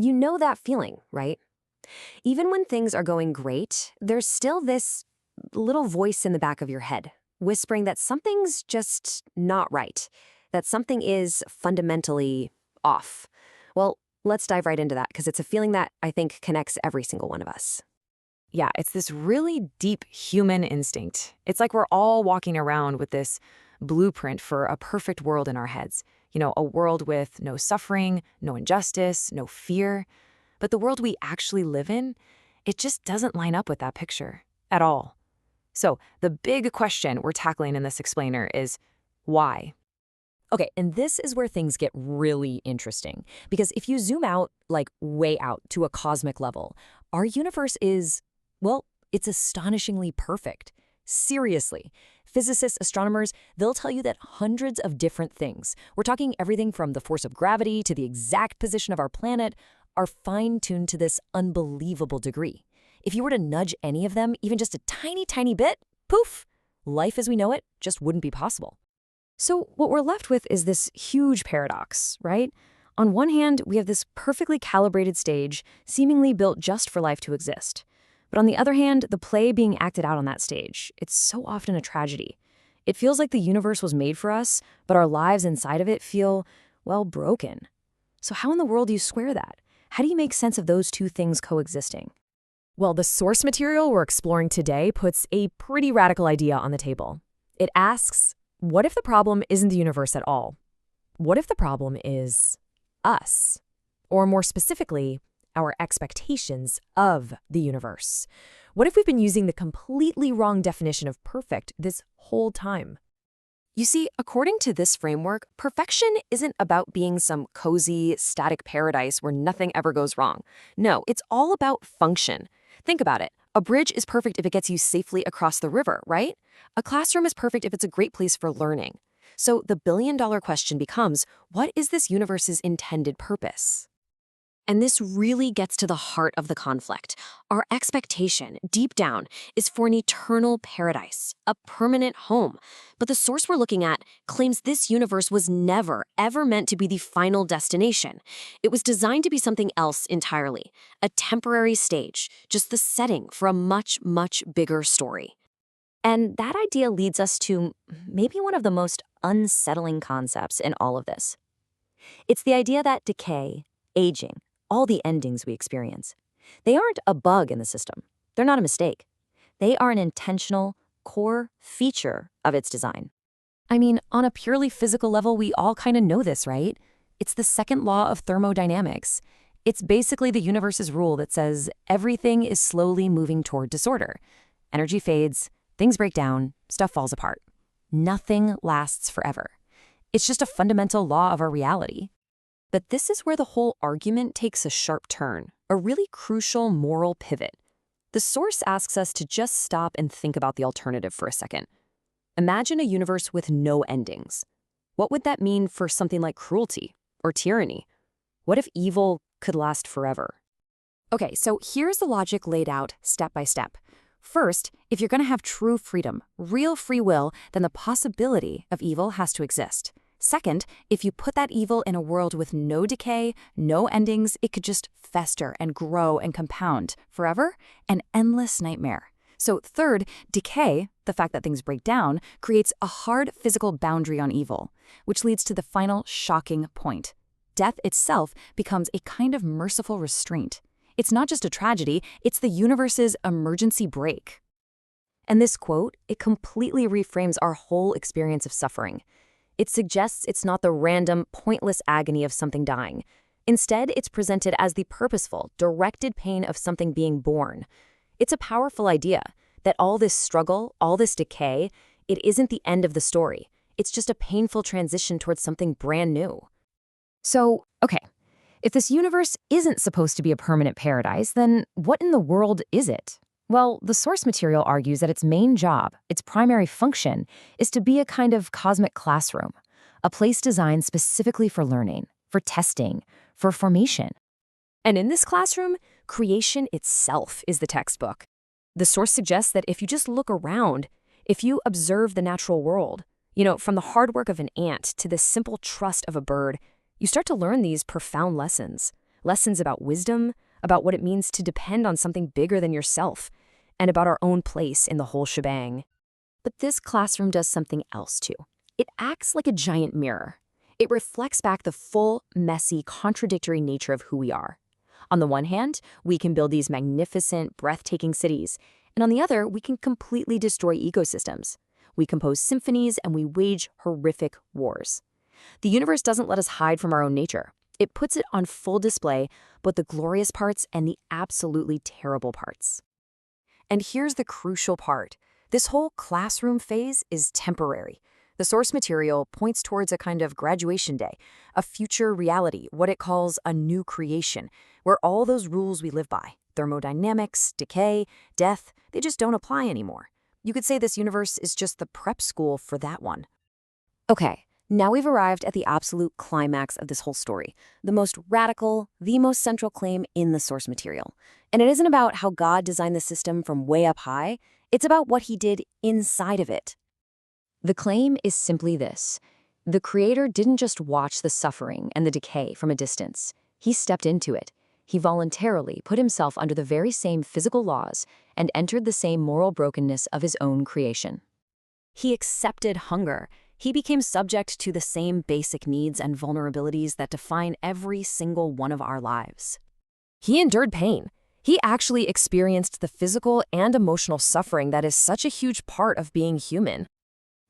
You know that feeling, right? Even when things are going great, there's still this little voice in the back of your head, whispering that something's just not right, that something is fundamentally off. Well, let's dive right into that because it's a feeling that I think connects every single one of us. Yeah, it's this really deep human instinct. It's like we're all walking around with this blueprint for a perfect world in our heads. A world with no suffering, no injustice, no fear. But the world we actually live in, it just doesn't line up with that picture at all. So the big question we're tackling in this explainer is why? Okay, and this is where things get really interesting. Because if you zoom out, like way out to a cosmic level, our universe is, well, it's astonishingly perfect. Seriously. Physicists, astronomers, they'll tell you that hundreds of different things, we're talking everything from the force of gravity to the exact position of our planet, are fine-tuned to this unbelievable degree. If you were to nudge any of them, even just a tiny, tiny bit, poof, life as we know it just wouldn't be possible. So what we're left with is this huge paradox, right? On one hand, we have this perfectly calibrated stage, seemingly built just for life to exist. But on the other hand, the play being acted out on that stage, it's so often a tragedy. It feels like the universe was made for us, but our lives inside of it feel, well, broken. So how in the world do you square that? How do you make sense of those two things coexisting? Well, the source material we're exploring today puts a pretty radical idea on the table. It asks, what if the problem isn't the universe at all? What if the problem is us? Or more specifically, our expectations of the universe? What if we've been using the completely wrong definition of perfect this whole time? You see, according to this framework, perfection isn't about being some cozy, static paradise where nothing ever goes wrong. No, it's all about function. Think about it. A bridge is perfect if it gets you safely across the river, right? A classroom is perfect if it's a great place for learning. So the billion-dollar question becomes, what is this universe's intended purpose? And this really gets to the heart of the conflict. Our expectation, deep down, is for an eternal paradise, a permanent home. But the source we're looking at claims this universe was never, ever meant to be the final destination. It was designed to be something else entirely, a temporary stage, just the setting for a much, much bigger story. And that idea leads us to maybe one of the most unsettling concepts in all of this. It's the idea that decay, aging, all the endings we experience, they aren't a bug in the system. They're not a mistake. They are an intentional, core feature of its design. I mean, on a purely physical level, we all kind of know this, right? It's the second law of thermodynamics. It's basically the universe's rule that says everything is slowly moving toward disorder. Energy fades, things break down, stuff falls apart. Nothing lasts forever. It's just a fundamental law of our reality. But this is where the whole argument takes a sharp turn, a really crucial moral pivot. The source asks us to just stop and think about the alternative for a second. Imagine a universe with no endings. What would that mean for something like cruelty or tyranny? What if evil could last forever? Okay, so here's the logic laid out step by step. First, if you're going to have true freedom, real free will, then the possibility of evil has to exist. Second, if you put that evil in a world with no decay, no endings, it could just fester and grow and compound forever, an endless nightmare. So third, decay, the fact that things break down, creates a hard physical boundary on evil, which leads to the final shocking point. Death itself becomes a kind of merciful restraint. It's not just a tragedy, it's the universe's emergency brake. And this quote, it completely reframes our whole experience of suffering. It suggests it's not the random, pointless agony of something dying. Instead, it's presented as the purposeful, directed pain of something being born. It's a powerful idea that all this struggle, all this decay, it isn't the end of the story. It's just a painful transition towards something brand new. So, okay, if this universe isn't supposed to be a permanent paradise, then what in the world is it? Well, the source material argues that its main job, its primary function, is to be a kind of cosmic classroom, a place designed specifically for learning, for testing, for formation. And in this classroom, creation itself is the textbook. The source suggests that if you just look around, if you observe the natural world, from the hard work of an ant to the simple trust of a bird, you start to learn these profound lessons. lessons about wisdom, about what it means to depend on something bigger than yourself, and about our own place in the whole shebang. But this classroom does something else too. It acts like a giant mirror. It reflects back the full, messy, contradictory nature of who we are. On the one hand, we can build these magnificent, breathtaking cities, and on the other, we can completely destroy ecosystems. We compose symphonies and we wage horrific wars. The universe doesn't let us hide from our own nature. It puts it on full display, both the glorious parts and the absolutely terrible parts. And here's the crucial part. This whole classroom phase is temporary. The source material points towards a kind of graduation day, a future reality, what it calls a new creation, where all those rules we live by, thermodynamics, decay, death, they just don't apply anymore. You could say this universe is just the prep school for that one. Okay, now we've arrived at the absolute climax of this whole story, the most radical, the most central claim in the source material. And it isn't about how God designed the system from way up high, it's about what he did inside of it. The claim is simply this. The Creator didn't just watch the suffering and the decay from a distance. He stepped into it. He voluntarily put himself under the very same physical laws and entered the same moral brokenness of his own creation. He accepted hunger. He became subject to the same basic needs and vulnerabilities that define every single one of our lives. He endured pain. He actually experienced the physical and emotional suffering that is such a huge part of being human.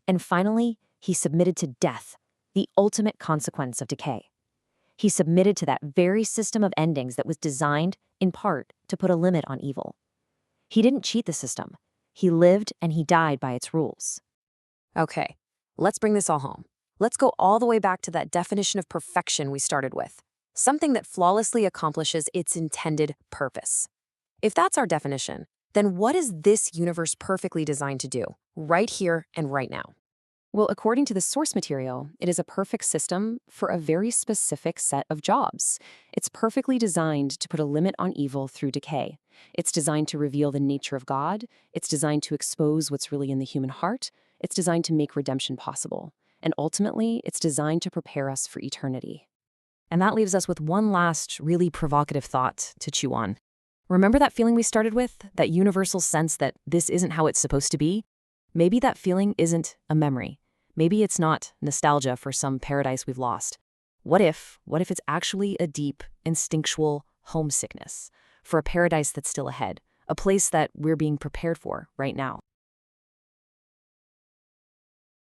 And finally, he submitted to death, the ultimate consequence of decay. He submitted to that very system of endings that was designed, in part, to put a limit on evil. He didn't cheat the system. He lived and he died by its rules. Okay, let's bring this all home. Let's go all the way back to that definition of perfection we started with. Something that flawlessly accomplishes its intended purpose. If that's our definition, then what is this universe perfectly designed to do, right here and right now? Well, according to the source material, it is a perfect system for a very specific set of jobs. It's perfectly designed to put a limit on evil through decay. It's designed to reveal the nature of God. It's designed to expose what's really in the human heart. It's designed to make redemption possible. And ultimately, it's designed to prepare us for eternity. And that leaves us with one last, really provocative thought to chew on. Remember that feeling we started with? That universal sense that this isn't how it's supposed to be? Maybe that feeling isn't a memory. Maybe it's not nostalgia for some paradise we've lost. What if it's actually a deep, instinctual homesickness for a paradise that's still ahead, a place that we're being prepared for right now?